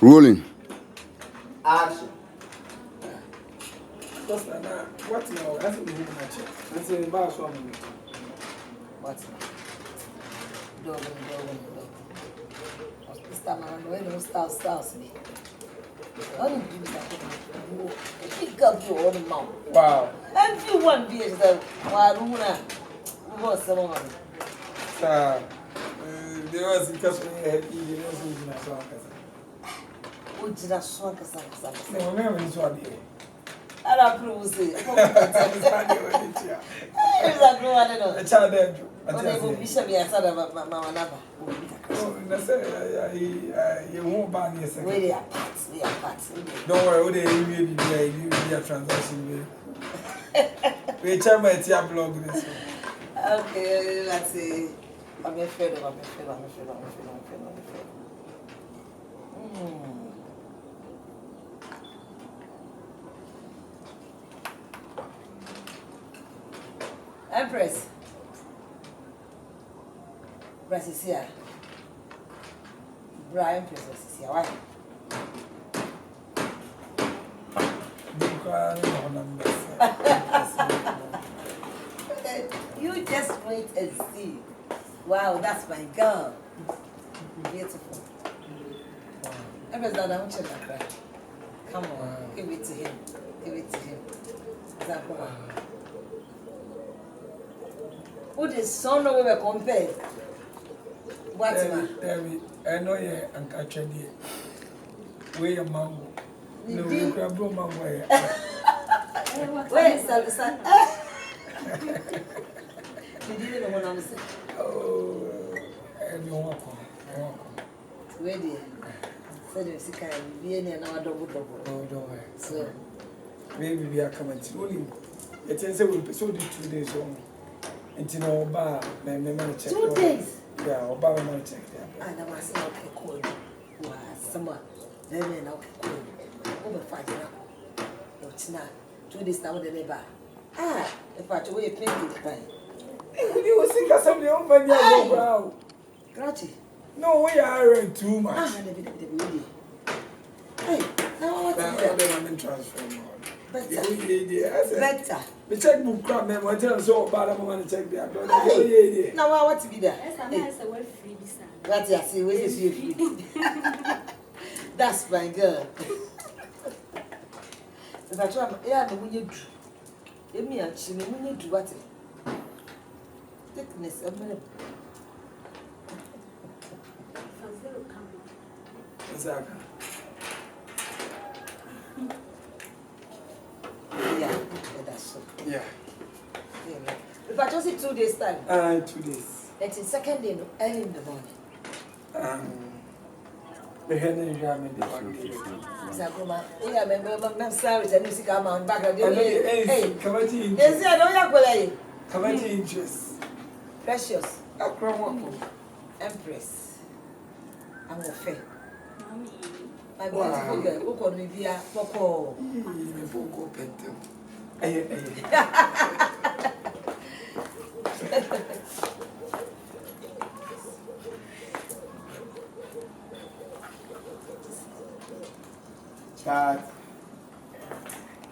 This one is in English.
Rolling. Action. What now? That's what we match. That's a boss one. What? Dog. Mr. Man, when you start me. How do you do that? Pick up your own mouth. Wow. Everyone bears the Waruna. What's the one? Sir, there was a customer here. He was using a song. Would you not swag a song? No, remember this one here. I don't approve it. It's not a child there. Bishop, yes, I have Mamma Nava. You won't buy me a second. We are parts. Don't worry, they will be a transaction. We check my tea blog. Okay, let's see. I'm afraid. Empress. Press is here. Brian Press is here. Why? You just wait and see. Wow, that's my girl. Beautiful. Empress, I don't check that cry. Come on, give it to him. Come on. Who the son of a compare? What's man? I know you and catch a deer. Where your mango? No, you can blow my way. Where is the son? You didn't know what I'm saying. Oh, everyone. Ready? Said you see, can be any another double. Oh, don't worry. So, maybe we are coming to only. It is a week, so 2 days only. And you know, bar, my memory check. 2 days? Yeah, or bar memory check. And I was saying, okay, cool. Wow, summer. Then, okay, cool. Over 5 now. It's not 2 days now, the neighbor. If I told you, pay me the time. You will think of something on my brow. Gratty. No, we are too much. Hey, now what's the transfer? Better. The checkbook crap, man. I tell you so bad. I'm going to check the now, I want to be there. What you see, where is you? That's my girl. If I try, yeah, but when you do, you mean, she when you do what? Thickness of me. Exactly. Yeah, that's so. Yeah. If I just see 2 days time. 2 days. It's the second day, early in the morning. The hen is jamming the Sakuma, I'm sorry, and you see, come on back. Hey, come on, yes, I don't know. Come on, interest. Precious. Empress. I'm a fair. My beautiful girl, who could be here? Poco. You will go pet them.